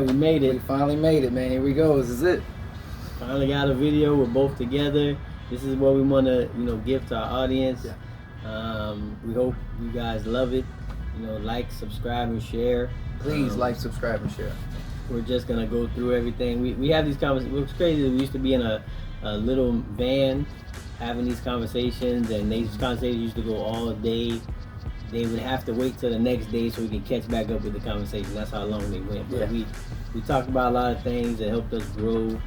we made it. We finally made it, man. Here we go. This is it. Finally got a video. We're both together. This is what we want to, give to our audience. Yeah. We hope you guys love it. Like, subscribe, and share. Please like, subscribe, and share. We're just gonna go through everything. We have these conversations. What's crazy is we used to be in a little van having these conversations, and these conversations used to go all day. They would have to wait till the next day so we could catch back up with the conversation. That's how long they went. But we talked about a lot of things that helped us grow.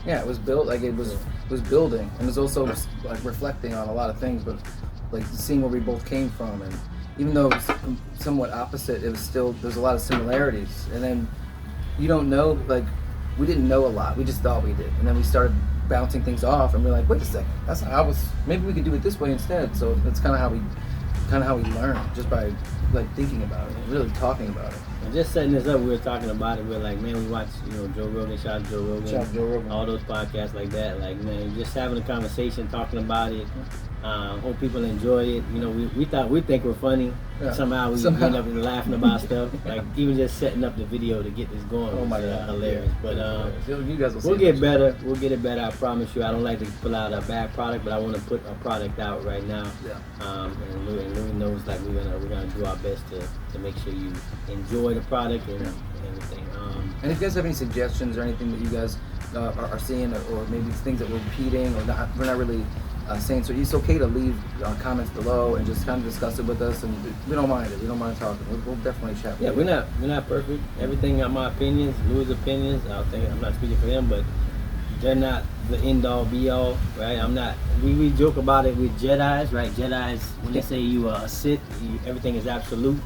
Yeah, it was built like it was building, and it was also like reflecting on a lot of things, but like seeing where we both came from, and even though it was somewhat opposite, it was still there's a lot of similarities. And then you don't know, like we didn't know a lot, we just thought we did, and then we started bouncing things off, and we're like, wait a second, that's not how I was. Maybe we could do it this way instead. So that's kind of how we learn, just by like thinking about it, really talking about it. And just setting this up, we were talking about it. We're like, man, we watch, Joe Rogan, shout out Joe Rogan, all those podcasts like that. Like, man, just having a conversation, talking about it. Hope people enjoy it. We think we're funny. Yeah. Somehow we end up laughing about stuff. Like even just setting up the video to get this going. Oh my God, hilarious. Yeah. But you guys we'll get better. We'll get it better. I promise you. I don't like to pull out a bad product, but I want to put a product out right now. Yeah. And Louis knows like we're gonna do our best to make sure you enjoy the product and everything. And if you guys have any suggestions or anything that you guys are seeing, or maybe it's things that we're repeating or not, we're not really saying, so it's okay to leave comments below and just kind of discuss it with us, and we don't mind it. We don't mind talking. We'll definitely chat. Yeah, we're not perfect. Everything are my opinions, Louis' opinions. I'm not speaking for him, but they're not the end all be all, right? I'm not. We joke about it with Jedi's, right? Jedi's, when they say you are a Sith, everything is absolute,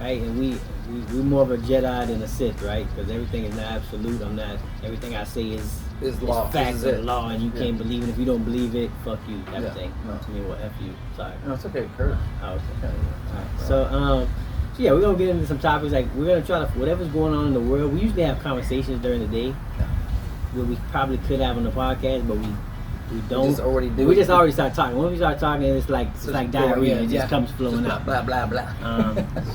right? And we're more of a Jedi than a Sith, right? Because everything is not absolute. I'm not. Everything I say is law. Facts and law, and you can't believe it. If you don't believe it, fuck you. Everything. No. I mean, well, F you. Sorry. No, it's okay, Kurt. Oh, okay. All right. So yeah, we're gonna get into some topics. Like we're gonna try to whatever's going on in the world. We usually have conversations during the day where we probably could have on the podcast, but we don't. We just already start talking. When we start talking, it's like diarrhea. It just comes flowing out. Blah blah blah.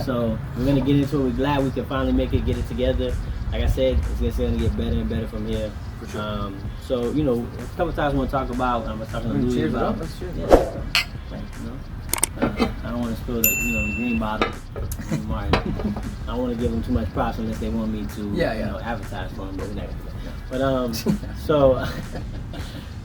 So we're gonna get into it. We're glad we can finally get it together. Like I said, it's gonna get better and better from here. For sure. So a couple times I want to talk about. I was talking to Louis about. Let's cheers. I don't want to spill the green bottle. I don't want to give them too much props unless they want me to advertise for them, but we're not gonna do that. But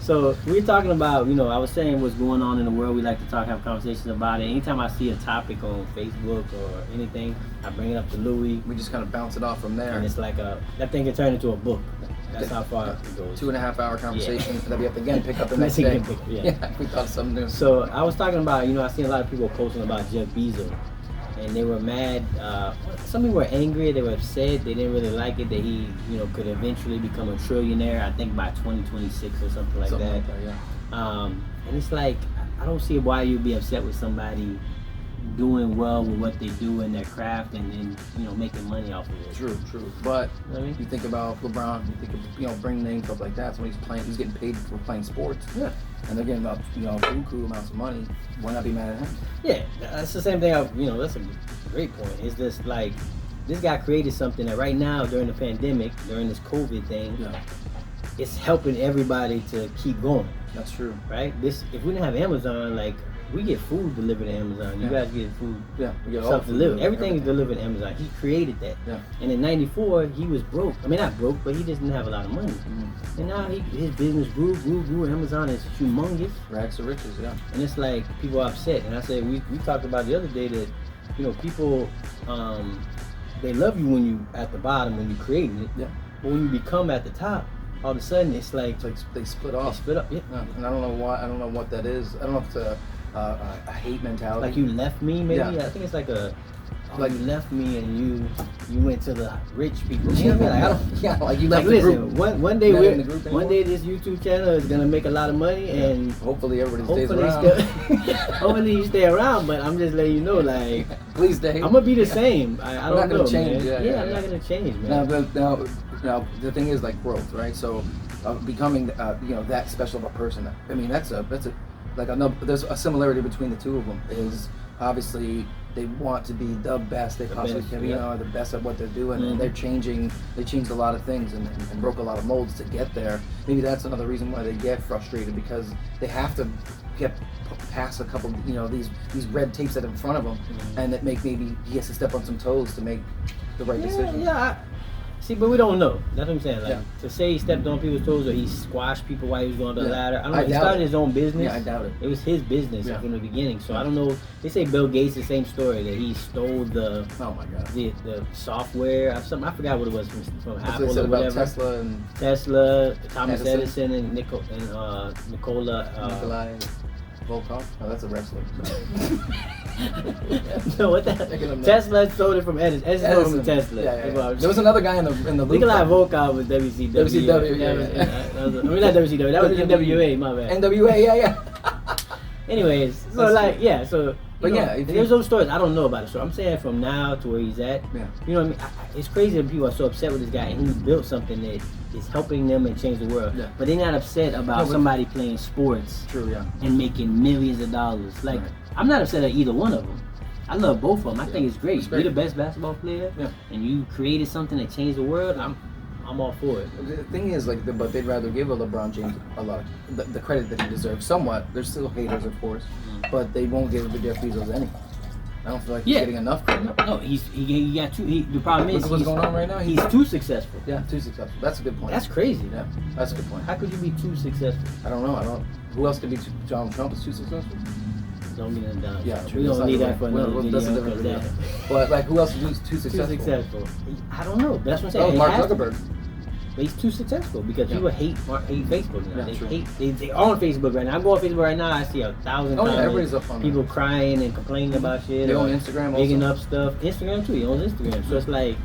so we're talking about, I was saying what's going on in the world. We like to have conversations about it. Anytime I see a topic on Facebook or anything, I bring it up to Louis. We just kind of bounce it off from there. And it's like that thing can turn into a book. That's how far it goes. 2.5 hour conversation that we have to again pick up the next day. We thought something new. So I was talking about, I seen a lot of people posting about Jeff Bezos, and they were mad. Some people were angry. They were upset. They didn't really like it that he, could eventually become a trillionaire. I think by 2026 or something like that. And it's like I don't see why you'd be upset with somebody doing well with what they do in their craft and then making money off of it. True. But you think about LeBron, you think of bring names up like that. Somebody's he's getting paid for playing sports. Yeah. And they're getting buku amounts of money. Why not be mad at him? Yeah, that's the same thing. That's a great point. It's just like this guy created something that right now during the pandemic, during this COVID thing, it's helping everybody to keep going. That's true. Right? If we didn't have Amazon, like we get food delivered to Amazon. You guys get food. Yeah, we get stuff delivered. Everything is delivered to Amazon. He created that. Yeah. And in '94, he was broke. I mean, not broke, but he just didn't have a lot of money. Mm-hmm. And now his business grew. Amazon is humongous. Rags to riches, yeah. And it's like people are upset. And I said we talked about the other day that people they love you when you at the bottom when you creating it. Yeah. But when you become at the top, all of a sudden it's like they split off. They split up. Yeah. And I don't know why. I don't know what that is. I don't know if it's a hate mentality. Like you left me, maybe. Yeah. I think it's like you left me and you went to the rich people. You know what I mean? Like you left the group. One day this YouTube channel is gonna make a lot of money and hopefully everybody stays around. Hopefully you stay around, but I'm just letting you know, like, please stay. I'm gonna be the same. I'm not gonna change. Man. I'm not gonna change, man. Now the thing is like growth, right? So becoming that special of a person. I mean there's a similarity between the two of them. Is obviously they want to be the best they possibly best, can be, yeah. are the best at what they're doing, Mhm. and they changed a lot of things and broke a lot of molds to get there. Maybe that's another reason why they get frustrated, because they have to get past a couple, these red tapes that are in front of him, Mhm. and that maybe he has to step on some toes to make the right decision. Yeah. See, but we don't know. That's what I'm saying. Like, Yeah. to say he stepped on people's toes or he squashed people while he was going up the Yeah. ladder, I don't know. I He doubt started it. his own business. Yeah, I doubt it. It was his business Yeah. from the beginning. So Yeah. I don't know. They say Bill Gates, the same story, that he stole the Oh my God. the software. I forgot what it was from That's what Apple they said or about whatever. Tesla, Thomas Edison. Edison and Nikola. Nikolai Volkov. Oh, that's a wrestler. No, what Picking the him up. Tesla stole it from Edison. Edison stole it from Tesla. Yeah, yeah, That's yeah. what I was- There was another guy in the loop. Nikolai Volkov was WCW. WCW, yeah, That was- yeah. that was- I mean, not WCW. That was NWA. My bad. NWA, yeah. Anyways, so That's like, true. yeah, so. But you know, yeah, if there's you- those stories I don't know about it. So I'm saying from now to where he's at. Yeah. You know what I mean? It's crazy that people are so upset with this guy, and he's built something that is helping them and change the world. Yeah. But they're not upset about No, but- somebody playing sports True, yeah. and making millions of dollars. Like, Right. I'm not upset at either one of them. I love both of them. I Yeah. think it's great. It's great. You're the best basketball player, Yeah. and you created something that changed the world. I'm all for it. The thing is, like, but they'd rather give a LeBron James a lot of the credit that he deserves. Somewhat, there's still haters, of course, but they won't give the Jeff Bezos any. I don't feel like he's Yeah. getting enough credit. No, he got too. The problem is Look at what's he's, going on right now. he's too successful. Yeah, too successful. That's a good point. That's crazy. Yeah, that's a good point. How could you be too successful? I don't know. Who else could be? Donald Trump is too successful. Don't get it done. Yeah, true. We That's don't need not that for the- another well, video. that's a different 'cause video. that- But like, who else is too Too successful? successful. I don't know. That's what I'm saying. Oh, It Mark has to- Zuckerberg. But he's too successful because Yeah. people hate Facebook now. Yeah, They true. hate. They are on Facebook right now. I go on Facebook right now. I see 1,000 Oh, yeah, comments. everybody's up on people that. crying and complaining about shit. They or own Instagram bigging also. up stuff. Instagram too. He owns Instagram. So it's like,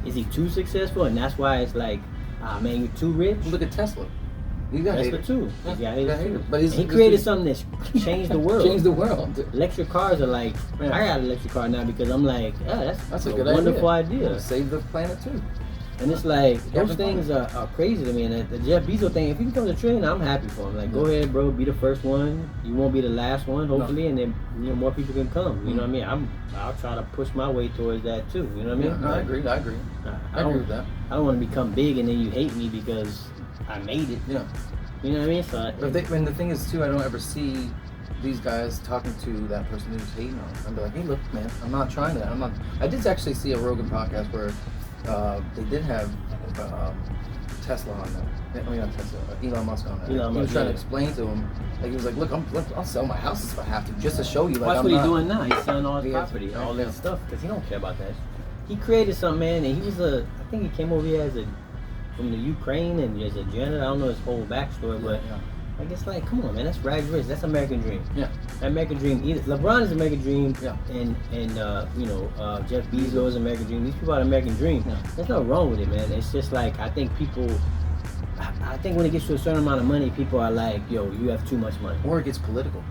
is he too successful? And that's why it's like, ah man, you're too rich. Look at Tesla. He got Tesla hated. too. Yeah, He got he got haters too. hated. But he's- he this created dude- something that's changed the world. Changed the world. Electric cars are like, Yeah. I got an electric car now because I'm like, yeah, That's a a good wonderful idea. idea. Save the planet too. And it's like, those Having things fun. are crazy to me. And the Jeff Bezos thing, if he becomes a trillionaire, I'm happy for him. Like, go ahead, bro, be the first one. You won't be the last one, hopefully, and then more people can come. You know what I mean? I'll try to push my way towards that too. You know what I Yeah, mean? no, I Like, agree. I agree. I agree with that. I don't want to become big and then you hate me because I made it. Yeah. You know what I mean? So And the thing is too, I don't ever see these guys talking to that person who's hating on them. I'd be like, hey, look, man, I'm not trying that. I'm not. I did actually see a Rogan podcast where they did have Tesla on there. I mean, not Tesla, Elon Musk on there. Elon He was Musk, trying to yeah. explain to him, like he was like, look, I'll sell my houses if I have to, just to show you. Like, that's I'm what he's not- doing now. He's selling all his He is, property, all yeah. this stuff, because he don't care about that. He created something, man, and he was I think he came over here from the Ukraine and as a janitor. I don't know his whole backstory, but Yeah. I guess like, come on, man, that's rags rich. That's American dream. Yeah. That American dream. Either LeBron is American dream, Yeah. and Jeff Bezos is American dream. These people are American dream. Yeah. There's nothing wrong with it, man. It's just like I think people. I think when it gets to a certain amount of money, people are like, yo, you have too much money. Or it gets political.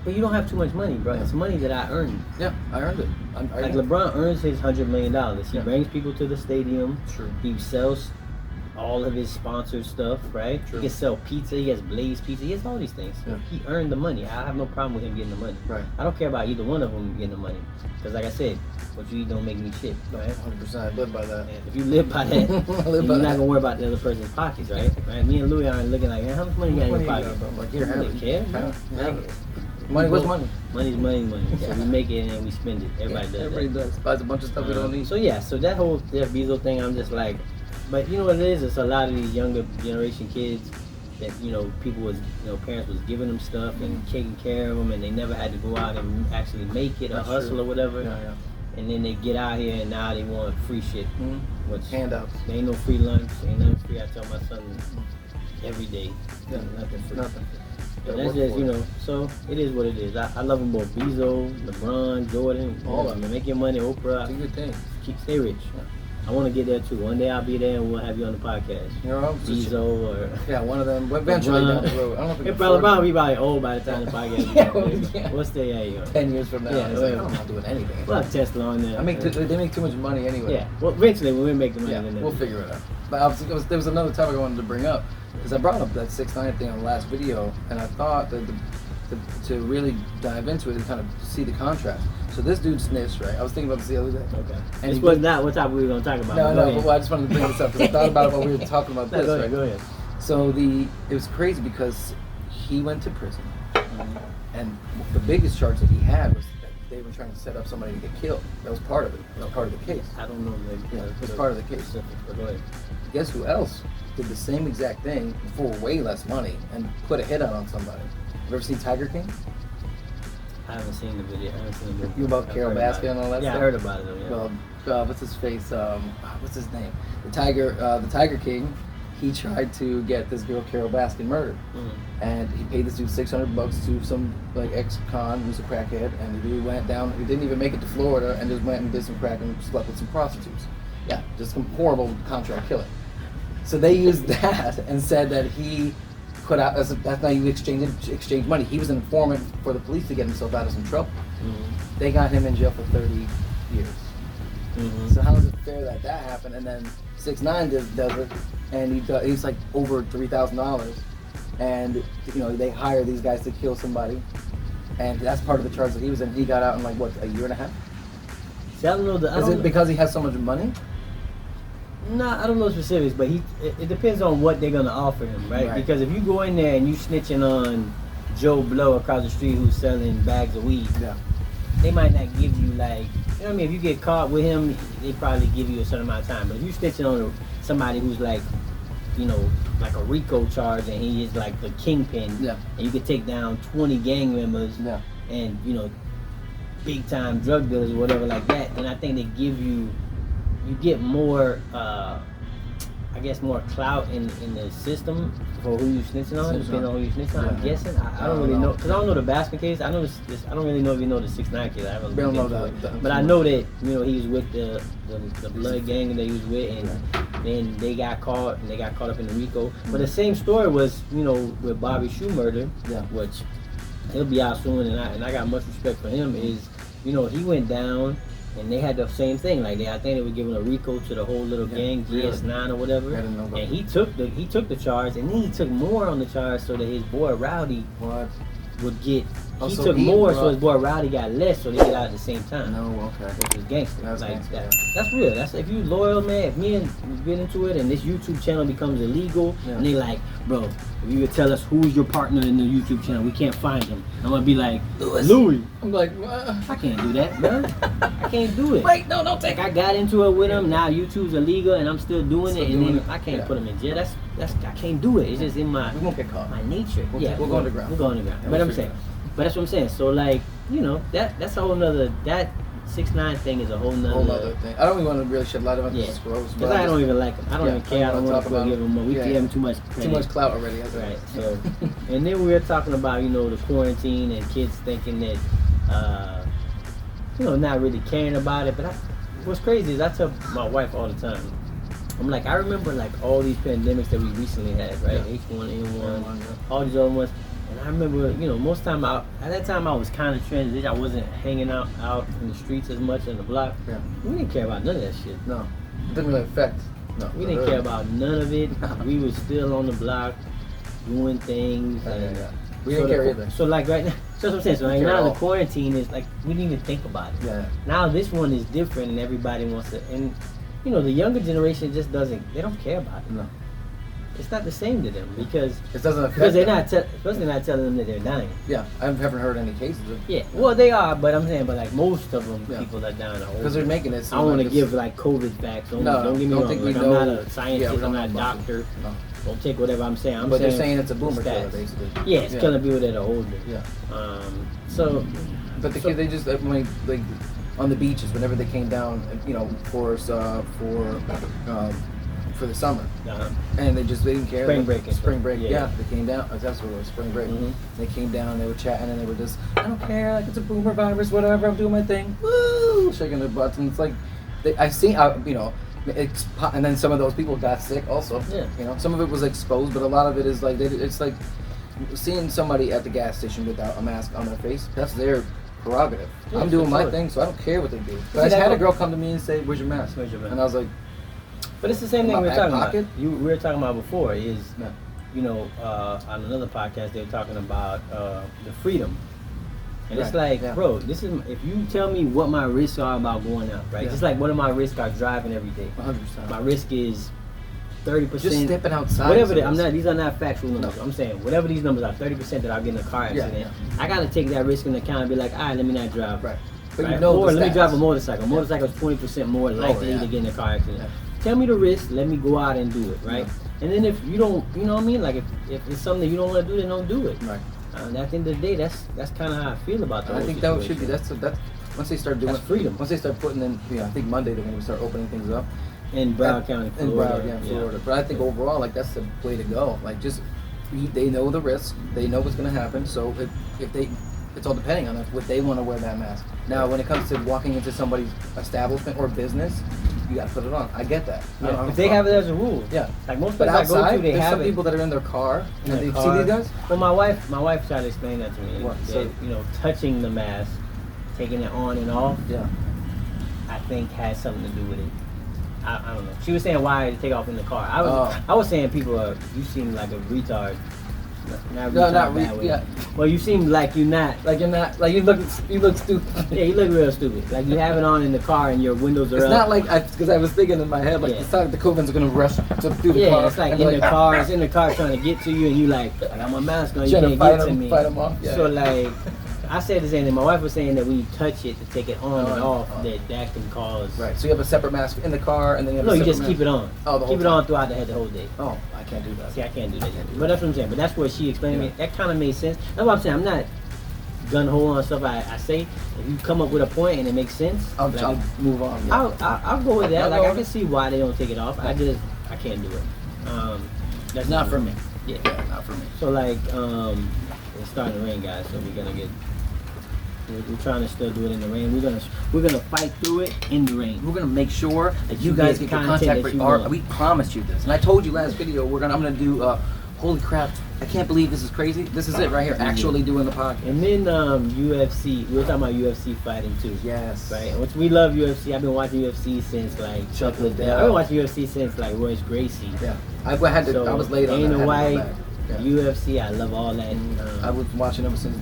But you don't have too much money, bro. Yeah. It's money that I earned. Yeah, I earned it. Like LeBron earns his $100 million. He Yeah. brings people to the stadium. True. He sells all of his sponsored stuff, right? True. He can sell pizza. He has Blaze Pizza. He has all these things. Yeah. He earned the money. I have no problem with him getting the money. Right. I don't care about either one of them getting the money. Because like I said, what you eat don't make me shit, right? 100%. I live by that. And if you live by that, I live then by you're not that. going to worry about the other person's pockets, right? Me and Louis aren't looking like, man, how much money you got in your pocket? I'm like, You here, don't have really it. care, Have man. it. Have Like, it. Money, what's people- money? Money's money. So Yeah. we make it and then we spend it. Everybody does Everybody that. does. Buys a bunch of stuff we don't need. So yeah, so that whole Jeff Bezos thing, I'm just like, but you know what it is? It's a lot of these younger generation kids that parents was giving them stuff and taking care of them, and they never had to go out and actually make it or That's hustle true. or whatever. Yeah. And then they get out here and now they want free shit. Mm-hmm. Which Handouts. there ain't no free lunch, ain't nothing free. I tell my son every day, Yeah. nothing free. Nothing. And Gotta that's work just, for it. so it is what it is. I love them both. Bezos, LeBron, Jordan, All of them. Make your money, Oprah. It's a good thing. Stay rich. Yeah. I want to get there too. One day I'll be there and we'll have you on the podcast. You know, Bezos or yeah, one of them. Eventually LeBron. down the road. I don't know if we If can LeBron afford will be probably old by the time the podcast Yeah, is yeah. We'll stay at you. 10 years from now. Yeah, It's like, well, I'm not doing anything. We'll have Tesla on there. They make too much money anyway. Yeah. Well, eventually when we make the money, Yeah, then we'll figure it out. But there was another topic I wanted to bring up because I brought up that 6ix9ine thing on the last video, and I thought that to really dive into it and kind of see the contrast. So this dude snitched, right? I was thinking about this the other day. Okay. And This he was did- not what topic we were going to talk about. No, Go no, ahead. but I just wanted to bring this up because I thought about it while we were talking about No, this, go ahead, right? go ahead. So it was crazy because he went to prison, and the biggest charge that he had was that they were trying to set up somebody to get killed. That was part of it. That was part of the case. I don't know. Yeah, it was part of the case. specifics, but go ahead. Guess who else did the same exact thing for way less money and put a hit out on somebody? You ever seen Tiger King? I haven't seen the video. I haven't seen the movie. You about I've Carol heard about Baskin it. and all that Yeah, stuff? I heard about it. Though, yeah. Well, what's his face? What's his name? The Tiger King. He tried to get this girl Carol Baskin murdered, and he paid this dude $600 to some like ex-con who's a crackhead, and the dude went down. He didn't even make it to Florida, and just went and did some crack and slept with some prostitutes. Yeah, just some horrible contract killing. So they used that and said that he put out that's how you exchange money. He was an informant for the police to get himself out of some trouble. They got him in jail for 30 years. So how is it fair that happened? And then 6ix9ine does it, and he's like over $3,000, and you know they hire these guys to kill somebody, and that's part of the charge that he was in. He got out in like what, a year and a half? See, I don't know. Is it because he has so much money? No, I don't know specifics, but it depends on what they're gonna offer him, right? Right. Because if you go in there and you snitching on Joe Blow across the street who's selling bags of weed, Yeah. they might not give you like, you know what I mean? If you get caught with him, they probably give you a certain amount of time. But if you snitching on somebody who's like, you know, like a RICO charge and he is like the kingpin, Yeah. and you could take down 20 gang members Yeah. and, you know, big time drug dealers or whatever like that, then I think they give you get more, I guess, more clout in the system for who you snitching on, depending on who you snitching on. I'm Yeah. guessing. I don't really know, because I don't know the Baskin case. I know this. I don't really know if you know the 6ix9ine case. I haven't We don't looked know into that. it. But I know that, you know, he was with the blood gang that he was with, and then they got caught, and they got caught up in the RICO. But the same story was, you know, with Bobby Shoe murder, Yeah. which he'll be out soon, and I got much respect for him. Is, you know, he went down. And they had the same thing, like I think they were giving a RICO to the whole little Yeah, gang, really? GS9 or whatever. I didn't know about And he took the charge, and then he took more on the charge so that his boy Rowdy What? would get. Oh, He so took he more, brought- so his boy Rowdy got less, so they get out at the same time. No, okay. Which is gangster. That's Like gangster, that. yeah. That's real. That's if you loyal, man. If me and you get into it, and this YouTube channel becomes illegal, Yeah. and they like, bro, if you could tell us who's your partner in the YouTube channel, we can't find him. I'm gonna be like, Louis. I'm like, I can't do that, bro. I can't do it. wait, no, don't take Like I got into it with him. Now YouTube's illegal, and I'm still doing Still it. And doing then it. I can't Yeah. put him in jail. That's I can't do it. It's just in my We won't get caught. nature. We'll yeah, take- we'll go underground. We'll go underground. Yeah, But we'll I'm figure saying, it but that's what I'm saying. So like, you know, that's a whole nother. That 6ix9ine thing is a whole nother. Whole other thing. I don't even want to really shed light on it. Yeah. It's gross. Because I don't even like him. I don't Yeah, even care. I I don't don't want talk to about give him. him more. We Yeah. give him too much too credit. much clout already. That's Right. So, and then we were talking about, you know, the quarantine and kids thinking that, you know, not really caring about it. But what's crazy is I tell my wife all the time. I'm like, I remember like all these pandemics that we recently had, right? Yeah. H1N1, all these other ones. And I remember, you know, most time at that time I was kind of transitioned. I wasn't hanging out in the streets as much on the block. Yeah. We didn't care about none of that shit. No, it didn't really affect. No, We didn't care about none of it. We were still on the block doing things. And We didn't care either. So like right now, that's what I'm saying. So like care at now all. the quarantine is like we didn't even think about it. Yeah. Now this one is different, and everybody wants to. And you know the younger generation just doesn't. They don't care about it. No, It's not the same to them because it doesn't affect. they're them. not especially not telling them that they're dying. Yeah, I haven't heard any cases of. Yeah, well they are, but I'm saying, but like most of them, Yeah. people that dying are older. Because they're making it. I seem don't want like to it's- give like COVID facts. Don't No, get me don't wrong. think we Like, I'm not know- a scientist. yeah, we I'm don't not a know about it. doctor. No. Don't take whatever I'm saying. I'm But they're saying saying it's a boomer stats. killer, basically. Yeah, it's killing people that are older. Yeah. So But the So- kid, they just when like on the beaches whenever they came down, you know, for the summer, and they didn't care. Spring break and Spring stuff. break. Yeah. Yeah, they came down. That's what it was. Spring break. Mhm. They came down. They were chatting, and they were just, I don't care. Like it's a boomer virus, whatever. I'm doing my thing. Woo, shaking their butts, and it's like, I see, you know. And then some of those people got sick also. Yeah. You know, some of it was exposed, but a lot of it is like it's like seeing somebody at the gas station without a mask on their face. That's their prerogative. Yeah, I'm doing for my sure. thing, so I don't care what they do. See, But I just that had a go- girl come to me and say, "Where's your mask?" Where's your mask? And I was like, But it's the same thing My we were back talking pocket? about. We were talking about before is "No." on another podcast they were talking about the freedom. And it's Right, like, yeah. bro, this is if you tell me what my risks are about going out, right? Yeah. Just like what are my risks are driving every day. 100%. My risk is 30%. Just stepping outside. Whatever is I'm not. These are not factual numbers. No. I'm saying whatever these numbers are, 30% that I'll get in a car Yeah, accident. I gotta take that risk into account and be like, all right, let me not drive. Right. But Right? you know or the let me stats. drive a motorcycle. Motorcycle is 20% more likely yeah. to get in a car accident. Yeah. Tell me the risk. Let me go out and do it. Right. And then if you don't, you know what I mean? Like if it's something that you don't want to do, then don't do it. Right. And at the end of the day, that's kind of how I feel about the I whole think that should be situation. that's once they start doing That's freedom. Once they start putting in, I think Monday they're going to start opening things up in Broward County, in Florida. Broward, Florida. But I think overall, like that's the way to go. Like just they know the risk, they know what's going to happen. So if they, it's all depending on what they want to wear that mask. Now, when it comes to walking into somebody's establishment or business, you got to put it on. I get that. I don't have If a they problem. have it as a rule. Yeah. Like most But places I go outside, to, they there's have some it. people that are in their car and in they their see car. these guys. Well, my wife tried to explain that to me. What? That, So- touching the mask, taking it on and off, Yeah. I think has something to do with it. I don't know. She was saying why to take off in the car. Oh. I was saying you seem like a retard. Not No, retard not bad way. yeah. Well, you seem like you're not. Like you're not. Like you look stupid. Yeah, you look real stupid. Like you have it on in the car and your windows are It's up. not like because I was thinking in my head like Yeah. it's not like the Covens are gonna rush through the Yeah, car. it's like and in be the car. It's in the car trying to get to you, and you like, I got my mask on. You Trying to can't fight get to him- me. fight him off, yeah. So like, I said the same thing. My wife was saying that when you touch it to take it on and off, that can cause. Right. So you have a separate mask in the car, and then you have No, a you separate just mask. keep it on. Oh, the whole keep it time. on throughout the whole day. Oh, I can't do that. See, I can't do that. But that's what I'm saying. But that's what she explained to me. That kind of made sense. That's what I'm saying. I'm not gun hole on stuff I say. If you come up with a point and it makes sense, I'll move on. Yeah. I'll go with that. I'll Like go I with can it. see why they don't take it off. I can't do it. That's Not for me. Yeah. Yeah, not for me. So like, it's starting to rain, guys. So we're trying to still do it in the rain. We're gonna fight through it in the rain. We're gonna make sure that you You guys get get the content contact. that you Our, want. we promised you this, and I told you last video I'm gonna do. Holy crap! I can't believe this is crazy. This is it right here. Actually doing the podcast. And then UFC. We were talking about UFC fighting too. Yes. Right. Which we love UFC. I've been watching UFC since like Chuck Liddell. I've been watching UFC since like Royce Gracie. Yeah. I had to. So, I was late on that. I Dana had to go White, back. Yeah. UFC. I love all that. I was watching ever since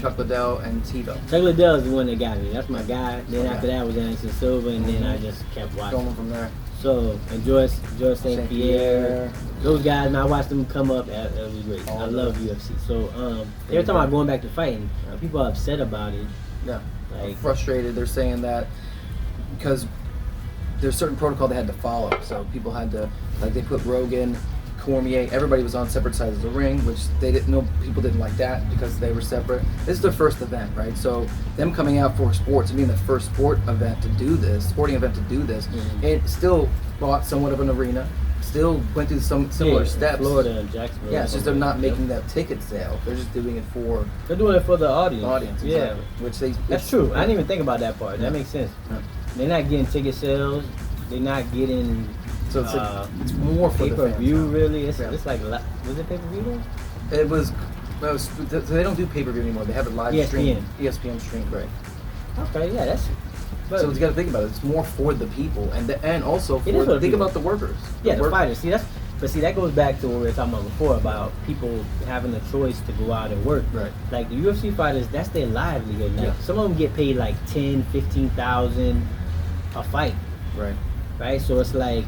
Chuck Liddell and Tito. Chuck Liddell is the one that got me. That's my guy. Then Okay. after that was Anderson Silva, and then I just kept watching. Going from there. So, and George St. Pierre, those guys, man, I watched them come up. That was great. All I of love UFC. So, they were talking about going back to fighting. People are upset about it. Yeah. Like, Frustrated. They're saying that because there's certain protocol they had to follow. So people had to, like, they put Rogan, Cormier, everybody was on separate sides of the ring, which they didn't know. People didn't like that because they were separate. This is their first event, right? So them coming out for sports and being the first sporting event to do this, it still bought somewhat of an arena. Still went through some similar steps. Florida and Jacksonville. Yeah, it's just they're not making that ticket sale. They're just doing it for They're doing it for the audience. audience. Yeah. Exactly. Which they. That's true. I didn't even think about that part. Yeah. That makes sense. Yeah. They're not getting ticket sales. They're not getting So it's more for pay the per fans view. now. Really, it's Yeah. like was it pay per view though? It was. Well, so they don't do pay per view anymore. They have it live ESPN. stream. ESPN stream, right? Okay, yeah, that's. But So you got to think about it. It's more for the people, and also It is for the think people. about the workers. yeah, the workers. fighters. See, that goes back to what we were talking about before about people having the choice to go out and work. Right. Like the UFC fighters, that's their livelihood. Like Yeah. some of them get paid like 10, 15,000 a fight, Right. right? So it's like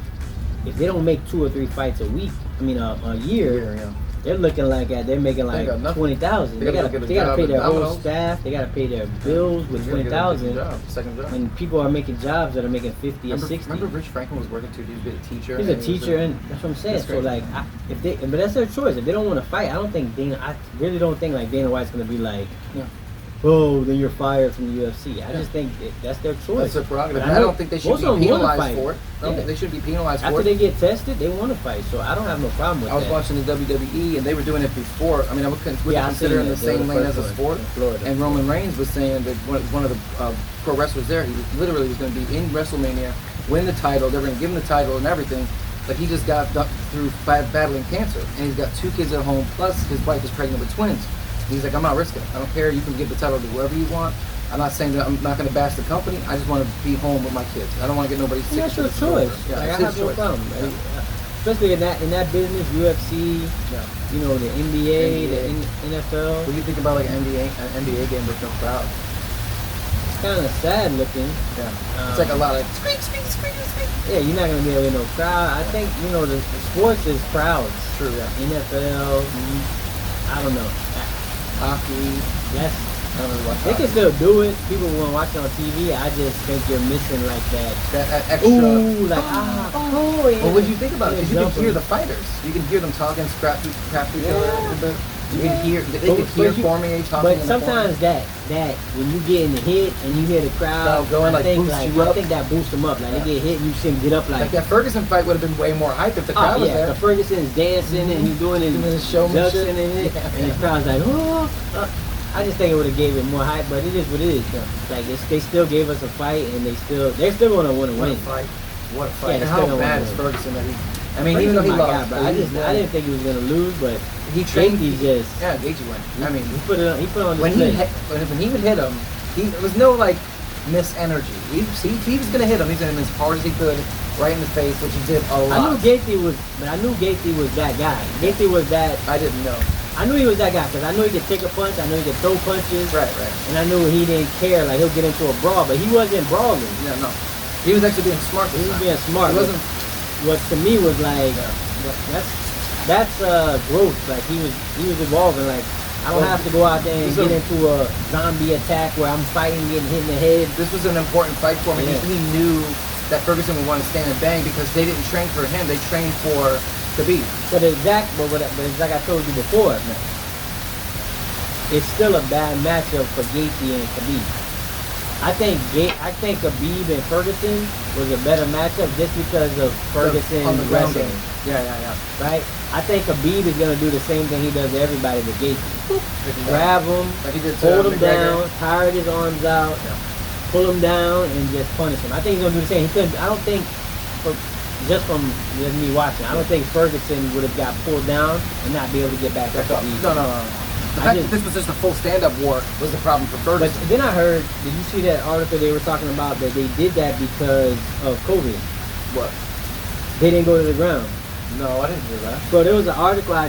if they don't make 2 or 3 fights a year, Yeah. they're looking like they're making like got nothing. 20,000. They They gotta gotta get a they gotta job pay at their whole Domino's. staff. They gotta pay their bills with You gotta get a 20,000. second job. And people are making jobs that are making 50 or 60. Remember Rich Franklin was working too. He was a teacher. He's a and he was teacher, and that's what I'm saying. That's So great. like, but that's their choice. If they don't want to fight, I don't think I really don't think like Dana White's gonna be like, Yeah. oh, then you're fired from the UFC. I just think that's their choice. That's their prerogative. But And I don't think they should most be of them wanna penalized fight. for it. I don't Yeah. think they should be penalized for After it. they get tested, they want to fight. So I don't have no problem with I was that. watching the WWE, and they were doing it before. I mean, I would Yeah, I consider seen in the that. They were same the lane first as a one sport. in Florida. And Roman Reigns was saying that one of the pro wrestlers there, he literally was going to be in WrestleMania, win the title. They're going to give him the title and everything. But he just got through battling cancer, and he's got 2 kids at home. Plus, his wife is pregnant with twins. And he's like, I'm not risking it. I don't care. You can give the title to whoever you want. I'm not saying that I'm not going to bash the company. I just want to be home with my kids. I don't want to get nobody sick. And that's your to the floor. choice. Yeah, Like, it's I his have no choice. problem. Yeah. especially in that business, UFC, Yeah. you know, the NBA, NBA. the NFL. What do you think about like an NBA game with no crowd? It's kind of sad looking. Yeah. Um, It's like a lot of squeak, squeak, squeak, squeak. Yeah, you're not gonna be able to get no crowd. I think you know the sports is crowds. True, yeah. NFL. I don't know. Hockey. That's I don't really watch they hockey. can still do it. People want to watch it on TV. I just think you're missing like that. That extra. Ooh, like oh, yeah. Well, what do you think about it? Because you can Jumping. hear the fighters. You can hear them talking, crap to each other a little bit. You can hear. They But- can hear but you- Cormier talking. But in the corner. sometimes that when you get in the hit and you hear the crowd Crowd going, I like, think boosts you up. I think that boosts them up. Like Yeah. they get hit and you see them get up like Like that Ferguson fight would have been way more hype if the crowd oh was yeah, there. the Ferguson's dancing and he's doing Doing his his showmanship. ducks and it, Yeah. and the crowd's like, oh. I just think it would have gave it more hype, but it is what it is. Yeah. Like they still gave us a fight, and they're still going to want to What a win. fight! What a Yeah, fight! they and still how gonna bad win. is Ferguson that he? I mean, even though he my lost, guy, bro, but I didn't think he was gonna lose, but he trained. Gaethje just Yeah, Gaethje went. I mean, he put it on. He put it on when display. when he would hit him, there was no like miss energy. If he was gonna hit him, he's gonna hit him as hard as he could, right in the face, which he did a I knew lot. Gaethje was, but I knew Gaethje was that guy. Gaethje was that. I didn't know. I knew he was that guy because I knew he could take a punch. I knew he could throw punches. Right. And I knew he didn't care. Like he'll get into a brawl, but he wasn't brawling. Yeah, no. He was actually being smart. He this was time. being smart. He wasn't. What to me was like that's growth. Like he was evolving. Like I don't Well, have to go out there and so- get into a zombie attack where I'm fighting, getting hit in the head. This was an important fight for him. Yeah. He knew that Ferguson would want to stand and bang because they didn't train for him. They trained for Khabib. But it's like I told you before, it's still a bad matchup for Gaethje and Khabib. I think Khabib and Ferguson was a better matchup just because of Ferguson on the ground wrestling, game. Yeah. right? I think Khabib is gonna do the same thing he does to everybody with Gaethje. Grab him, Like he did to hold him McGregor. down, tire his arms out, pull him down, and just punish him. I think he's gonna do the same. I don't think, just from me watching, I don't think Ferguson would have got pulled down and not be able to get back up. Khabib. No. The fact that this was just a full stand-up war was the problem for But Ferguson. then I heard, did you see that article they were talking about that they did that because of COVID? What? They didn't go to the ground. No, I didn't hear that. So there was an article I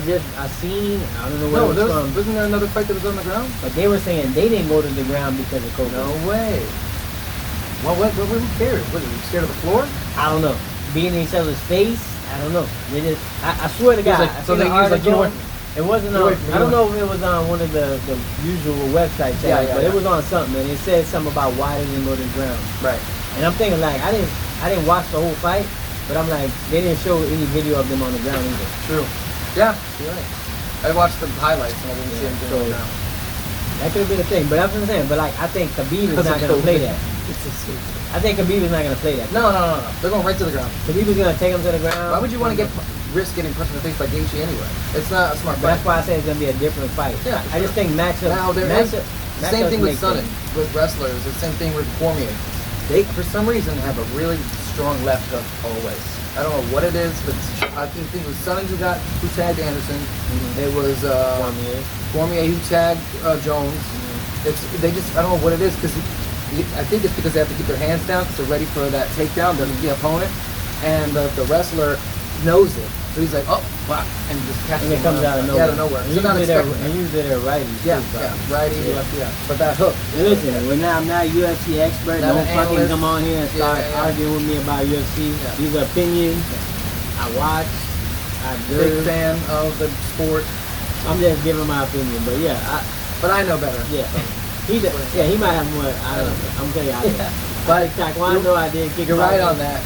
seen. I don't know where No, it was from, wasn't there another fight that was on the ground? but they were saying they didn't go to the ground because of COVID. No way. Well, who cares? What, are you scared of the floor? I don't know. Being in each other's face, I don't know. They just, I swear to He was God, like- I so seen they an used, like, article. you know what- It wasn't You're on. away from me, I don't you're know if it was on one of the usual websites, Yeah, but it yeah. was on something, and it said something about why they didn't go to the ground. Right. And I'm thinking like I didn't watch the whole fight, but I'm like they didn't show any video of them on the ground either. True. Yeah, you're right. I watched the highlights and I didn't see him So doing it now. that could have been a thing. But that's what I'm saying. But like I think Khabib is Because not of gonna play COVID. that. I think Khabib is not gonna play that. No. They're going right to the ground. Khabib is gonna take him to the ground. Why would you want to risk getting punched in the face by Gaethje anyway? It's not a smart But fight. that's why I say it's gonna be a different fight. Yeah, I just think matchup. Now there is matchup same thing with make Sonnen, sense. with wrestlers. The same thing with Cormier. They, for some reason, have a really strong left hook always. I don't know what it is, but I think it was Sonnen who tagged Anderson. It was Cormier who tagged Jones. They just I don't know what it is because I think it's because they have to keep their hands down because they're ready for that takedown, the opponent, and the wrestler knows it. So he's like, oh, wow, and just catches And it him comes out of nowhere. Yeah, out of nowhere. And So not expecting and that. usually they're righties. Yeah, too, yeah, bro. righty, Yeah. lefty, yeah. But that hook. Listen, I'm not a UFC expert. Not Don't an fucking analyst. come on here and start Yeah. arguing with me about UFC. Yeah. These are opinions. I watch. I Big observe. fan of the sport, I'm just giving my opinion, but yeah, but I know better. he might have more. I don't know. I'm telling you, But Taekwondo, I did kick. you're right on boxing. that.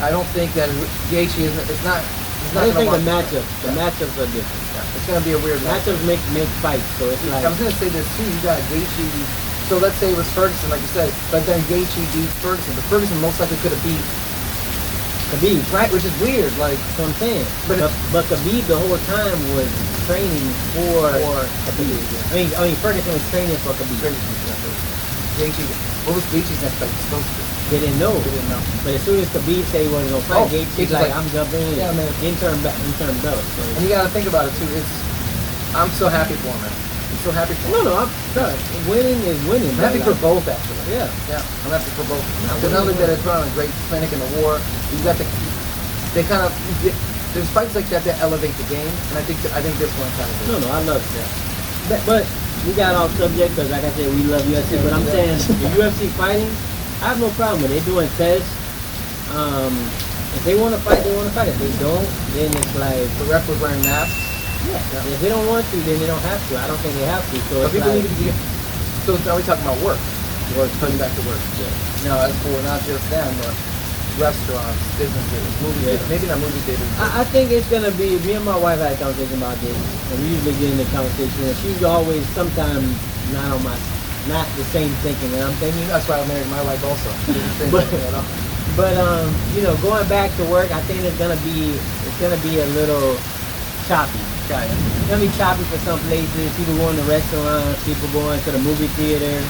Yeah. I don't think that Gaethje is. It's not. It's I not just think gonna the work. matchups. The Yeah. matchups are different. Yeah, it's gonna be a weird match. Matchups make fights, so it's like I was gonna say this too. You got Gaethje. So let's say it was Ferguson, like you said, but then Gaethje beats Ferguson. But Ferguson most likely could have beat Khabib. right, which is weird. Like That's what I'm saying. But But Khabib the whole time was training for Khabib. Khabib. I mean Ferguson was training for Khabib. Gaethje. What was Gaethje's next fight supposed to be? They didn't know. They didn't know. But as soon as Khabib said he wasn't gonna fight, Oh, Gaethje's Gaethje's like, like, I'm jumping in. yeah, man. Interim belt. So. And you gotta think about it too. I'm so happy for him, man. I'm so happy for him. No, winning is winning. I'm bro. happy for both actually. Yeah. Yeah, I'm happy for both. Because not only did they put on a great clinic in the war, you got they kind of there's fights like that elevate the game, and I think this one kind of No, did. no, I love it. But we got off subject because, like I said, we love UFC. Yeah, but I'm we saying do. the UFC fighting, I have no problem with it. They're doing tests. If they want to fight, they want to fight. If they don't, then it's like, The ref was wearing masks. yeah. If they don't want to, then they don't have to. I don't think they have to. So But it's people like, need to be. So now we're talking about work. Coming back to work. Yeah. Now, as for not just them, but restaurants, businesses, movie theaters. Maybe not movie theaters. But I think it's gonna be. Me and my wife had a conversation about this, and we usually get into conversation. And she's always sometimes not the same thinking that I'm thinking. that's why I married my wife also. But- But you know, going back to work, I think it's gonna be a little choppy. yeah. It's gonna be choppy for some places. People going to restaurants, people going to the movie theater.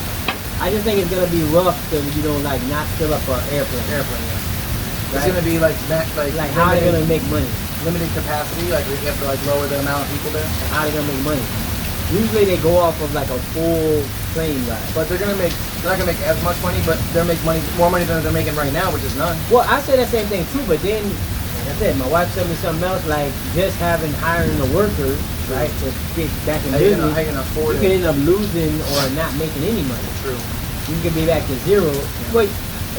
I just think it's gonna be rough to like not fill up an airplane. Airplane. Yeah. It's Right? gonna be like Like how they gonna make money? limited capacity. Like we have to like lower the amount of people there. How they gonna make money? Usually they go off of like a full plane ride. But they're not gonna make as much money, but they'll make more money than they're making right now, which is none. Well, I say that same thing too, but then, like I said, my wife told me something else, like just hiring the workers, right, to get back in How you business. gonna afford You it? could end up losing or not making any money. True. You could be back to zero. But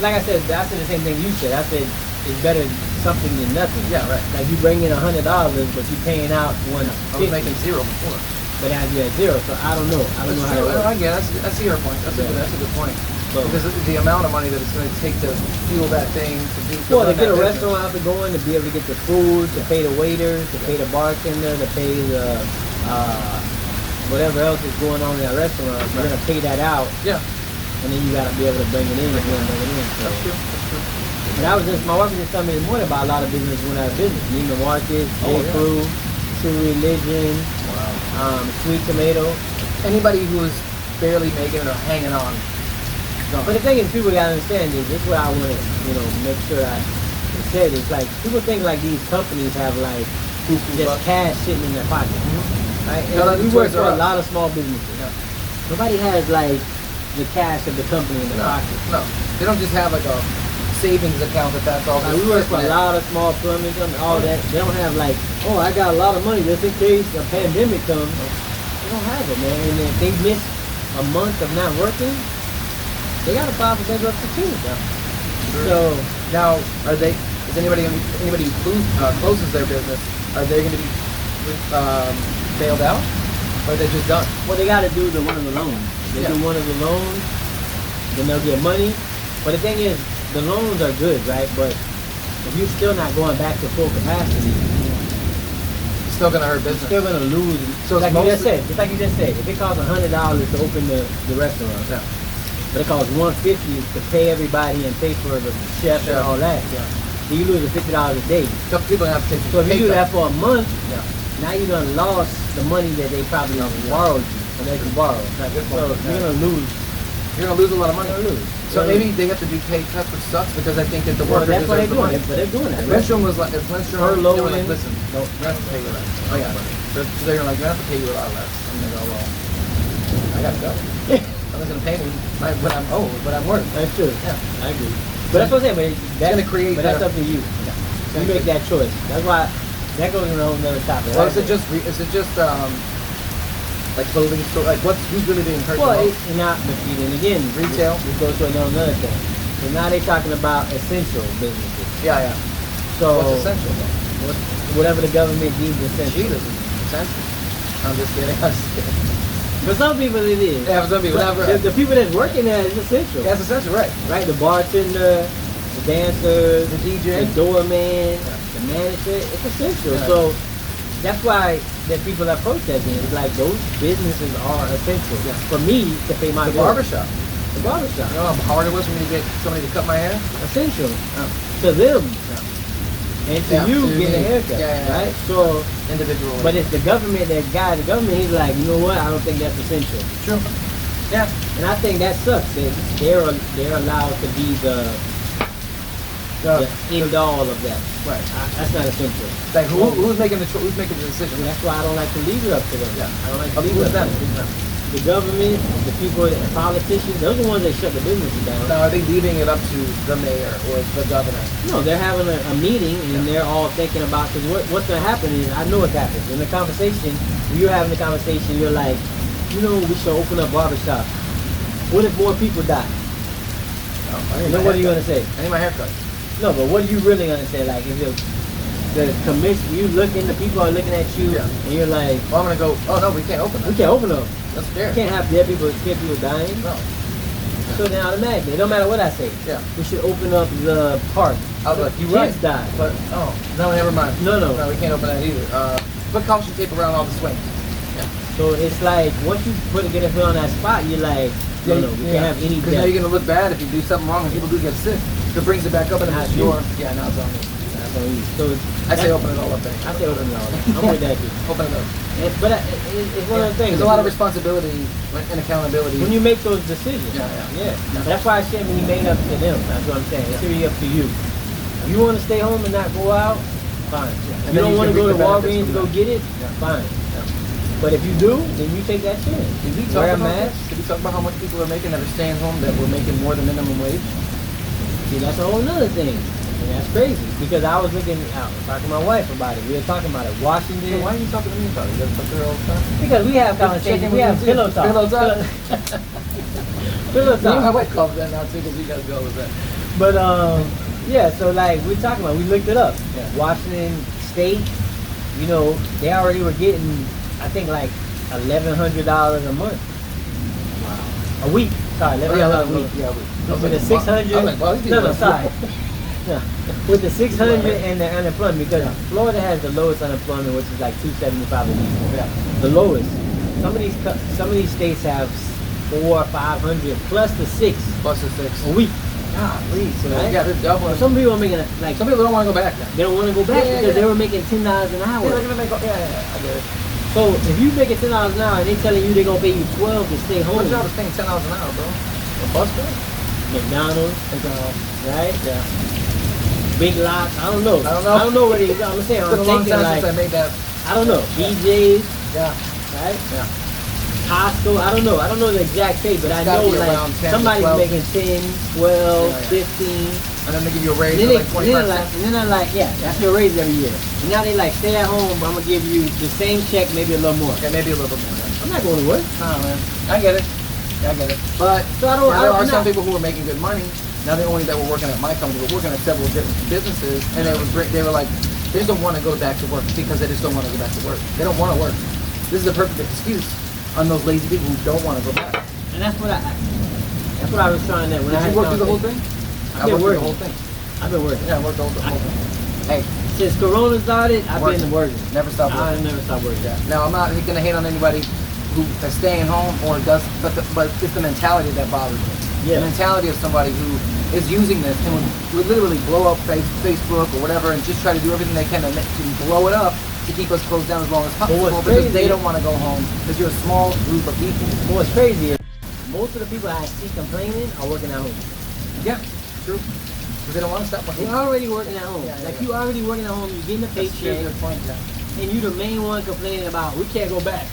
like I said the same thing you said. I said it's better something than nothing. Yeah, right. Like you bring in $100, but you paying out I was making zero before. but now you're at zero. So I don't know. I don't know how it I works. get it. I see your point. That's a good point. So- Because the amount of money that it's going to take to fuel that thing, Well, to run get a that restaurant up and going, to be able to get the food, to pay the waiters, to pay the bartender, to pay the whatever else is going on in that restaurant, you're gonna pay that out, business. Yeah, and then you gotta be able to bring it in if you want to bring it in. So, that's true. That's true. but my wife was just telling me this morning about a lot of businesses went out of business. Neiman Marcus, J. Oh, yeah. Crew, True Religion, Wow. Sweet Tomato. Anybody who is barely making it or hanging on. gone. But the thing is, people gotta understand is this is what I want to, make sure I said. It's like people think like these companies have like just bucks. cash sitting in their pocket, right? No, And that's we work Toys for R a Us. lot of small businesses. Yeah. Nobody has like the cash of the company in their No, pocket. no, they don't just have like a savings account that's all. Like, we work for a lot of small plumbing companies, all that. They don't have like, oh, I got a lot of money just in case a pandemic comes. They don't have it, man. And if they miss a month of not working, they got to file for bankruptcy too. So Now, are they? Is anybody who closes their business? Are they going to be bailed out, or are they just done? what they got to do is one of the loans. They Yeah. do one of the loans, then they'll get money. But the thing is, the loans are good, right? But if you're still not going back to full capacity, Still going to hurt you're business. still gonna lose. So it's like you just mostly- said, just like you just said, if it costs $100 to open the restaurant, Yeah. but it costs $150 to pay everybody and pay for the chef and all that, Yeah. so you lose $50 a day. Some people have to take. So if you do that for a month, Yeah. now you done lost the money that they probably borrowed you, or they can borrow. good So point. you're gonna lose. You're going to lose a lot of money. You're gonna lose. So maybe they have to do pay cuts, which sucks because I think that the Well, workers that's what they're deserve the doing. money. But they're doing that. If Lindstrom was like, if Lindstrom, Furlough they were like, in. listen, no, you have to pay you less. Oh yeah, so they're like, you have to pay you a lot less. I'm gonna go, well, I gotta go. Someone's gonna pay me what I'm owed, what I'm worth. That's true. Yeah. I agree. But that's what I'm saying. But that's gonna create But that's better- up to you. You make that choice. That's why that goes in a whole nother topic. Or right? is it just like clothing store? Like who's really being hurt? Well, the it's most? not. But then again, Retail? We go to another thing. So now they're talking about essential businesses. Yeah. So What's essential though? whatever the government deems essential. Jesus, essential. I'm just kidding. I'm just kidding. For some people it is. Yeah, for some people, But whatever. the people that's working there is essential. Yeah, it's essential, right? Right? The bartender, the dancer, The DJ. the doorman, the manager, it's essential. Yeah. So that's why that people are protesting. It's like those businesses are essential. Yeah. For me to pay my The bills. barbershop. The barbershop. You know how hard it was for me to get somebody to cut my hair? Essential. To them. And to Yeah, you to getting a me. haircut. Yeah. Right? So Individual. but it's the government that guy, the government, he's like, you know what, I don't think that's essential. True. Yeah. And I think that sucks. They're allowed to be the end all of that. Right. That's not essential. Like who's making the decision? And that's why I don't like to leave it up to them. Yeah. I don't like to Who's leave it up them? to them. Who's them? the government, the people, the politicians, those are the ones that shut the businesses down. Now, are they leaving it up to the mayor or the governor? No, they're having a meeting and they're all thinking about, because what's going to happen is, I know what happens. In the conversation, when you're having the conversation, you're like, you know, we should open up barbershops. What if more people die? Oh, Then what are you going to say? I need my haircut. No, but what are you really going to say? Like, if the commission, you looking, the people are looking at you, and you're like, well, I'm going to go, oh no, we can't open them. we can't open them. That's fair. You can't have dead people, people dying. No. So then automatically, it don't matter what I say. Yeah. We should open up the park. I was like, you Kids right. die. But, oh, no, never mind. No, no. No, we can't open that either. Put caution tape around all the swings. Yeah. So it's like, once you get it on that spot, you're like, no, we can't have any Because now death. you're going to look bad if you do something wrong and people do get sick. It brings it back up and Now it's it's you. your. Yeah, now it's on me. That's on you. So I say open it all up there. I say open it all up. I'm with that too. Open it up. But it's one of the things. There's a lot of responsibility and accountability. when you make those decisions. Yeah. That's why I shouldn't be made up to them. That's what I'm saying. It's really up to you. If you want to stay home and not go out, fine. And If you then don't you want to can go reap to the benefits Walgreens to from go that. get it, fine. But if you do, then you take that chance. Did we Wear talk a about mask. this? Did we talk about how much people are making that are staying home that were making more than minimum wage? See, that's a whole nother thing. And that's crazy. Because I was talking to my wife about it. We were talking about it. Washington. So why are you talking to me about it? You gotta talk to her all the time. Because we have conversations. We have pillow talk. Pillow talk. Pillow Me and my talk. wife calls that now too because we gotta go with that. But yeah, so like we're talking about, we looked it up. Yeah. Washington State, you know, they already were getting, I think like $1,100 a month. Wow. A week. Sorry, $1,100 a week. Yeah, a week. With the 600. I was like, well, he's no, doing sorry. well. No. With the 600 and the unemployment, because Florida has the lowest unemployment, which is like 275 a week. Yeah. The lowest. Some of these states have 400, 500 plus the 6 Plus the 6. a week. Golly, so Right? yeah, they're doubling. Some people are making like Some people don't want to go back now. they don't want to go back Yeah, because yeah. they were making $10 an hour. Yeah, they're gonna make. Yeah, I get it. So if you making $10 an hour and they telling you they're gonna pay you 12 to stay home, What job is paying $10 an hour, bro? A bus bill? McDonald's, right? Yeah. Big Lots, I don't know. I don't know. I don't know what it is. I'm saying, It's been I'm a long thinking time since I like, made that. I don't know. BJ's, Yeah. right? Yeah. Costco, I don't know. I don't know the exact pay, but I It's gotta know be like around 10 to somebody's 12. making 10, 12, Yeah. 15. And then they give you a raise And of then, like they, 25 and, then cents. and then they're like, yeah, that's your raise every year. And now they like, stay at home, I'm gonna give you the same check, maybe a little more. Yeah, maybe a little bit more. Yeah. I'm not going to work. Nah, man. I get it. Yeah, I get it. But So I don't. yeah, there I'm are some not- people who are making good money. Not the only that were working at my company, but working at several different businesses, and they were like, they just don't want to go back to work because they just don't want to go back to work. They don't want to work. This is a perfect excuse on those lazy people who don't want to go back. And that's what I was trying to. When Did I you had work through the whole conversation- thing? I've been worked through working. the whole thing. I've been working. Yeah, I worked the whole thing. Hey, Since Corona started, I've been working. Never stop I working. never stopped working. Yeah. Now I'm not going to hate on anybody who is staying home or does, but it's the mentality that bothers me. Yeah. The mentality of somebody who is using this and would literally blow up Facebook or whatever and just try to do everything they can to blow it up to keep us closed down as long as possible what's because crazy- they don't want to go home because you're a small group of people. But what's crazy is most of the people I see complaining are working at home. Yeah, true. Because they don't want to stop working. They're already working at home. Yeah, yeah, Like yeah. you already working at home, you're getting a That's true, paycheck, good point, yeah. and you the main one complaining about we can't go back.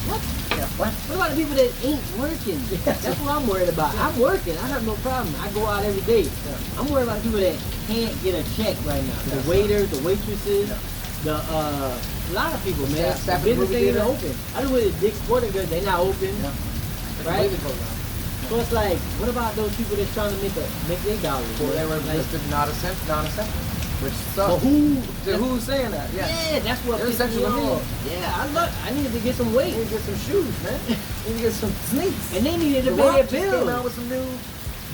What? Yeah, what? What about the people that ain't working? That's what I'm worried about. I'm working. I have no problem. I go out every day. I'm worried about the people that can't get a check right now. The Yeah. waiters, the waitresses, the a lot of people, man. Staff The at the business movie ain't even theater. open. I know with Dick's Sporting Goods, they not open. Yeah. Right? Completely closed down. So it's like, what about those people that's trying to make their dollars? Well, they were like, listed non-essential, which sucks. but who? Who's saying that? Yeah, Yeah. that's what They're pisses me essential to me. off. Yeah, I needed to get some weight. You need to get some shoes, man. You need to get some sneaks. And they needed to The pay Rock their just came out bills. with some new.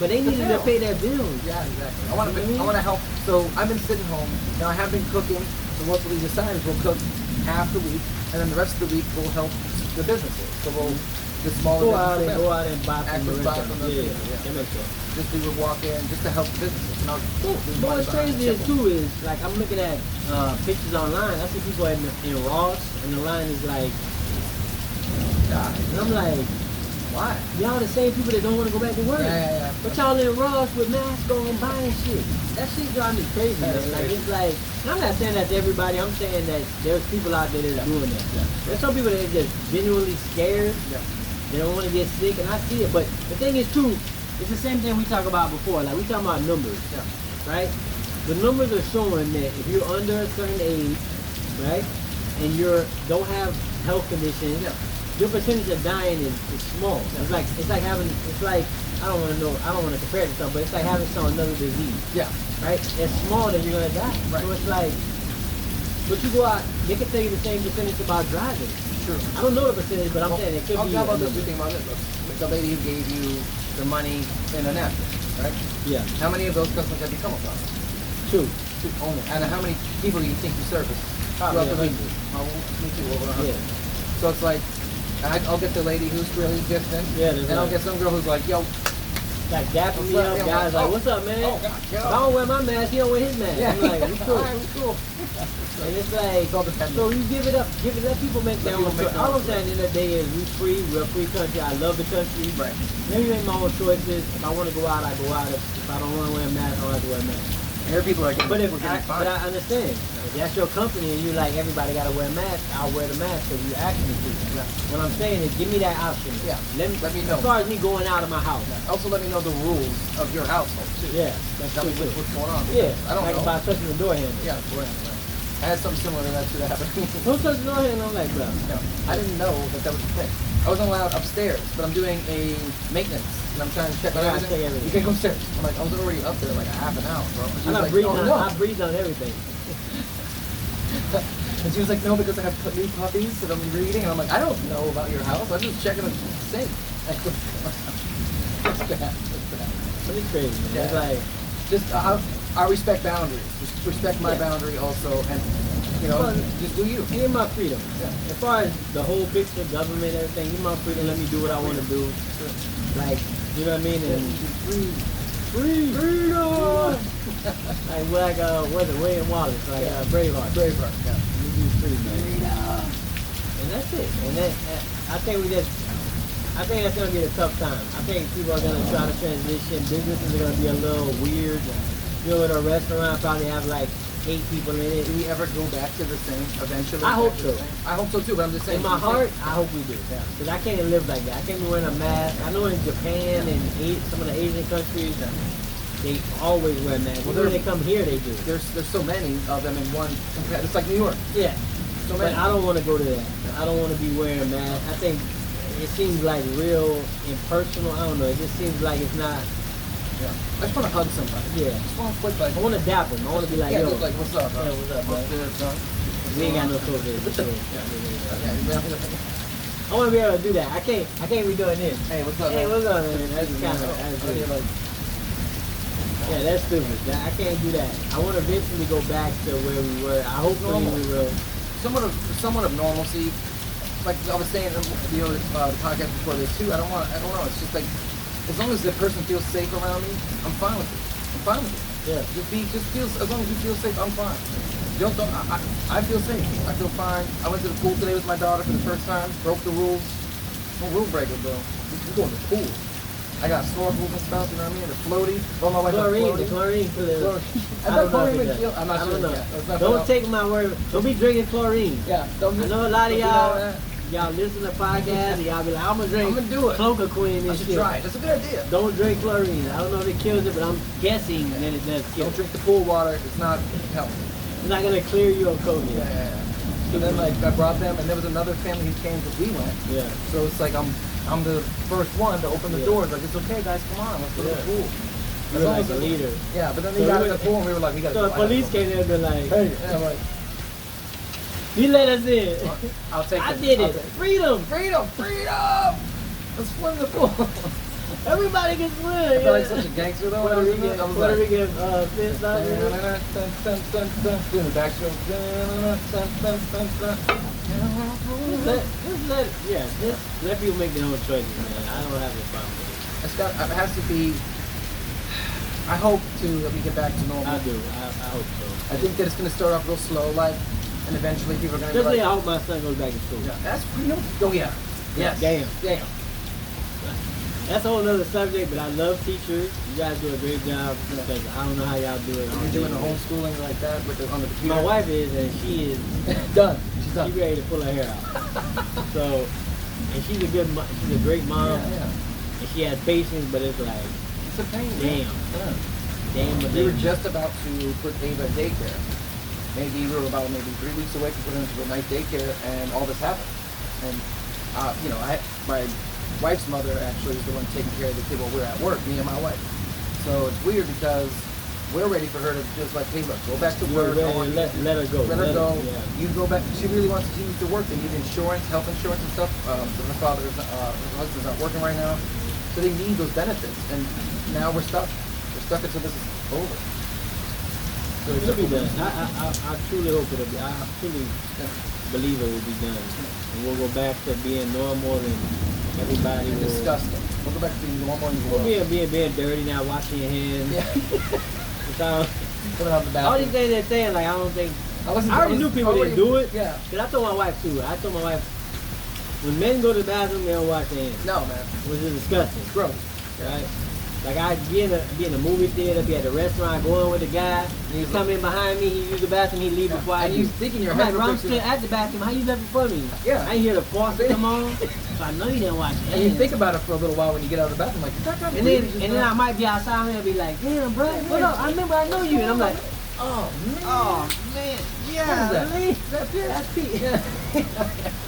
But they needed to Apparel. pay their bills. Yeah, exactly. You know what I mean? I want to help. So I've been sitting home. Now I have been cooking. So what we decided is we'll cook half the week, and then the rest of the week we'll help the businesses. So we'll the smaller businesses. Go out and buy from Actually the buy restaurant. from those Yeah, people, yeah. that makes sense. Just we would walk in just to help the businesses. And I'll But lose what's money behind crazy it. is too is like I'm looking at pictures online. I see people in Ross and the line is like, God. and I'm like, Why? Y'all the same people that don't want to go back to work. Yeah. But y'all in Ross with masks on buying shit. That shit drives me crazy, man. That's Like crazy. it's like, and I'm not saying that to everybody. I'm saying that there's people out there that are doing that. Yeah. There's some people that are just genuinely scared. Yeah. They don't want to get sick, and I see it. But the thing is, too, it's the same thing we talked about before. Like we talking about numbers, Yeah. right? The numbers are showing that if you're under a certain age, right, and don't have health conditions, Yeah. your percentage of dying is small. It's like I don't want to compare it to something, but it's like having another disease, Yeah. right? It's small that you're gonna die. Right. So it's like, but you go out, they can tell you the same percentage about driving. True. I don't know the percentage, but I'm saying it could be. How about a this? We think about it. Look, the lady who gave you the money in a napkin, right? Yeah, How many of those customers have you come across? two. Two only. And how many people do you think you service Probably throughout the week? 100. Oh, me too. Over 100. Yeah. So it's like, I'll get the lady who's really distant, Yeah, there's and I'll like- get some girl who's like, yo, Like dapping me What's up? up, Yeah, guys like, like, oh, what's up, man? oh, God, If yeah. I don't wear my mask, he don't wear his mask. yeah, I'm like, we cool. all right, we cool. And it's like, all dependent. so you give it up, let people make their Let own people make choice. their All own I'm saying at the end of the day is we're a free country. I love the country. Right. Let me make my own choices. If I want to go out, I go out. If I don't want to wear a mask, I don't have to wear a mask. And here people are getting, But we're getting but fined. I understand. If that's your company and you like everybody got to wear a mask, I'll wear the mask because you asked me to. Yeah. What I'm saying is give me that option. Yeah. Let me know. As far as me going out of my house. Also, let me know the rules of your household too. Yeah, that's Tell true me too. what's going on. Yeah, I don't like know. about touching the door handle. Yeah, right. I had something similar to that shit happen. Don't touch the door handle. I'm like, bro. No, I didn't know that was the thing. I wasn't allowed upstairs, but I'm doing a maintenance, and I'm trying to check on Yeah, everything. check everything. You can't go upstairs. I'm like, I was already up there like a half an hour, bro. And she I was like, breathe no, on. no. I breathe on everything. And she was like, no, because I have new puppies that I'm reading. And I'm like, I don't know about your house. I'm just checking the sink. Like, it's bad. It's bad. It's crazy, man. Yeah. It's like, Just, I respect boundaries. Just respect my Yeah. boundary also, and you know, Well, just do you. give me my freedom. Yeah. As far as the whole picture, government, everything, give me my freedom. Let me do what I want to do. Like, you know what I mean? And freedom. Like what's it? William Wallace, like Yeah. Braveheart. Braveheart. Yeah. We do free, man. And that's it. And then I think I think that's gonna be a tough time. I think people are gonna try to transition. Businesses are gonna be a little weird. You know, at a restaurant, probably have like 8 people in it. Do we ever go back to the same eventually? I hope back to the so. same? I hope so too, but I'm just saying. In my do you heart, think- I hope we do. Yeah. Because I can't live like that. I can't be wearing a mask. I know in Japan and some of the Asian countries, Yeah. they always wear masks. Well, Even when they're- they come here, they do. There's so many of them in one. It's like New York. Yeah. So But many. I don't want to go to that. I don't want to be wearing a mask. I think it seems like real impersonal. I don't know. It just seems like it's not. Yeah. I just want to hug somebody. Yeah. Just want to quick like. I want to dap them. I want to be like, yeah, yo, just like, what's up? yeah, what's up, bro? Upstairs, son. We ain't got no COVID. So, Yeah. I want to be able to do that. I can't be doing this. Hey, what's up? Hey, man? what's up, man? That's kind of, And you're like, yeah, that's stupid. I can't do that. I want to eventually go back to where we were. I hope we will. somewhat of normalcy. Like I was saying, the other the podcast before this too. I don't know. It's just like, as long as the person feels safe around me, I'm fine with it. I'm fine with it. Yeah. Just feel, as long as you feel safe, I'm fine. I feel safe. I feel fine. I went to the pool today with my daughter for the first time. Broke the rules. I'm a rule breaker, bro. We go in the pool. I got snorkels and stuff. You know what I mean? The floaty. Oh, my wife The chlorine for the. I I thought don't know chlorine if would it kill. does. I'm not I sure. don't know. Yeah, it's not Don't enough. take my word. Don't be drinking chlorine. Yeah. Don't I know a lot of don't do y'all. that. Y'all listen to podcasts and y'all be like, I'm gonna drink. I'm gonna do it. Cloaca Queen I and should shit. try it. That's a good idea. Don't drink chlorine. I don't know if it kills it, but I'm guessing that it does kill. Don't drink the pool water. It's not healthy. It's not gonna clear you of COVID. Yeah. So then, like, I brought them, and there was another family who came because we went. Yeah. So it's like I'm the first one to open the Yeah. doors. Like, it's okay, guys, come on, let's go to the Yeah. pool. You're As long like as the it- leader. Yeah, but then So they got we in the were- pool, and we were like, we gotta So go. the I gotta police go. came there and be like, Hey, and I'm like, he let us in. I'll take I it. did I'll it. take it. Freedom. Freedom! Let's swim in the pool. Everybody can swim. I felt like such a gangster though. when I was in there. I was Puerto like, Rican fist out there. doing the back show. Just let people make their own choices, man. I don't have a problem with It has to be. I hope that we get back to it. normal. I do. I hope so. I think that it's going to start off real slow, like, and eventually people are going to be Especially, like, I hope my son goes back to school. yeah, that's freedom. Oh yeah. Yes. Damn. Damn. That's a whole other subject, but I love teachers. You guys do a great job because I don't know how y'all do it. You're doing the homeschooling like that on the computer? My wife is, and she is done. She's done. She's ready to pull her hair out. So, and she's a great mom. Yeah. And she has patience, but it's like, It's a pain. damn. Yeah. Damn, but We were just about to put Ava in daycare. We were about 3 weeks away from putting her into a night daycare, and all this happened. And my wife's mother actually is the one taking care of the kid while we're at work, me and my wife. So it's weird because we're ready for her to just like, hey, look, go back to work. Let her go. Let her go. Yeah. You go back. She really wants to continue to work. They need insurance, health insurance and stuff. Her her husband's not working right now. So they need those benefits. And now we're stuck. We're stuck until this is over. So It'll be done. I truly hope it'll be. I truly believe it will be done. And we'll go back to being normal and everybody will. Disgusting. We'll go back to being normal in the world. Being dirty now, washing your hands. Yeah. Coming out the bathroom. All these things they're saying, like, I don't think. I already knew people already, didn't do it. Yeah. Because I told my wife too. I told my wife, when men go to the bathroom, they don't wash their hands. No, man. Which is disgusting. Gross. Right? Like I be in a movie theater, be at the restaurant, going with the guy. He come in behind me, he use the bathroom, he leave before I and do. you thinking your I'm head like, bro, I'm still at the bathroom. How you left before me? Yeah. I ain't hear the faucet come on, so I know you didn't wash your hands. And you think about it for a little while when you get out of the bathroom, like, is that kind of and then I might be outside and be like, damn, bro, what up? I remember I know you, and I'm like, oh man, yeah, what is that? That's Pete. Yeah.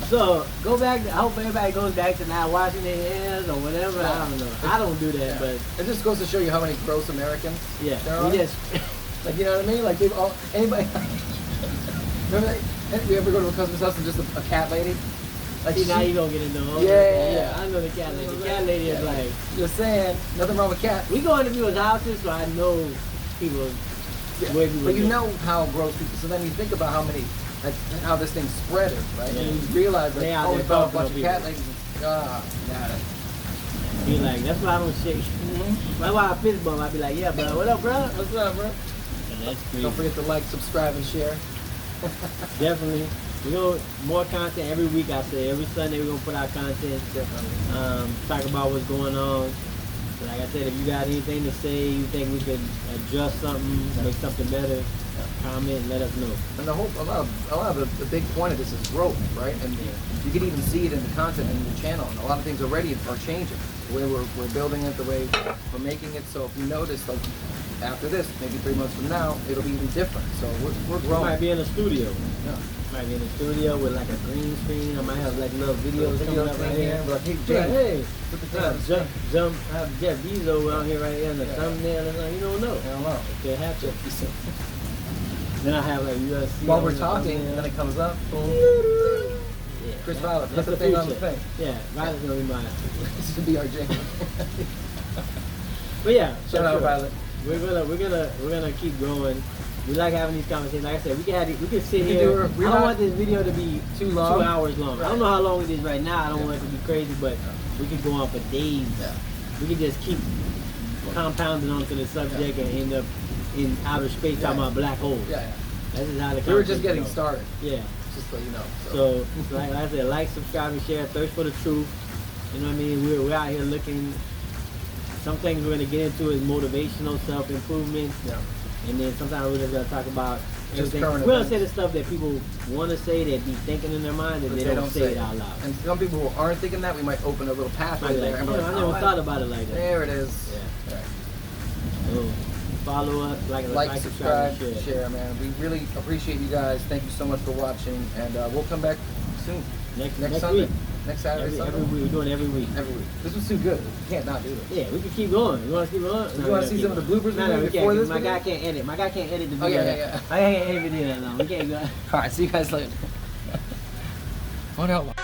So go back. I hope everybody goes back to not washing their hands or whatever. I don't know. I don't do that, but it just goes to show you how many gross Americans. Yeah, there are. we just like, you know what I mean? Like they've all anybody. Remember that? We ever go to a customer's house and just a cat lady? Like see, now you gonna get into the yeah. I know the cat lady. The cat lady is like, just saying, nothing wrong with cats. We go into people's houses, so I know people. Yeah. Where people but you go. know how gross people. So then you think about how this thing spread it, right? Yeah. And you realize like, They out oh, there we found a talking bunch to of cat ladies. Got it. Be like, that's why I don't shake. That's why I fist bump. I be like, yeah, bro, what up, bro? What's up, bro? And that's crazy. Don't forget to like, subscribe, and share. Definitely. We go more content every week. I say every Sunday we're gonna put out content. Definitely. Talk about what's going on. Like I said, if you got anything to say, you think we could adjust something, make something better, comment, let us know. And a lot of the big point of this is growth, right? And you can even see it in the content in the channel. And a lot of things already are changing. The way we're building it, the way we're making it. So if you notice, like after this, maybe 3 months from now, it'll be even different. So we're We growing. might be in a studio. Yeah. Might be in a studio with like a green screen. I might have like little videos coming up right here. Like, hey, Yeah, Jay, hey, put the thing on the screen. have Jeff Bezos out here right here in the thumbnail. And you don't know. I don't know. It could happen. Then I have like UFC. While on we're the talking, thumbnail. and then it comes up. Boom. Yeah, Chris Violet, put that's the thing on the thing. Yeah, Violet's gonna be mine. This should be our Jay. But yeah, Shout out, Violet. We're gonna keep growing. We like having these conversations. Like I said, we can sit We here. can do I don't want this video to be too long. 2 hours long. Right. I don't know how long it is right now. I don't want it to be crazy, but we could go on for days. Yeah. We could just keep compounding onto the subject and end up in outer space talking about black holes. Yeah. That's just how the We were just conversation getting goes. started. Yeah. Just so you know. So, like I said, like, subscribe, and share. Thirst for the truth. You know what I mean? We're out here looking. Some things we're gonna get into is motivational, self-improvement, Yeah. and then sometimes we're just gonna talk about Just everything. current We're gonna events. say the stuff that people want to say, that be thinking in their mind, and But they don't say it out loud. And some people who aren't thinking that, we might open a little pathway Might be there. like, and "Yeah, be like, I never oh, thought about it like that. There it is. Yeah. Right. So, follow us, Like, subscribe, and share, man. We really appreciate you guys. Thank you so much for watching, and we'll come back soon. Next Sunday. week. Next Saturday, Sunday. Every week. We're doing every week. Every week. This was too good. We can't not do this. Yeah, we can keep going. You want to keep going? You want to see some of the bloopers we No, made we before can't. this My video? guy can't edit. My guy can't edit the Oh, video. yeah. I can't edit the video that long. We can't go. All right, see you guys later. What else?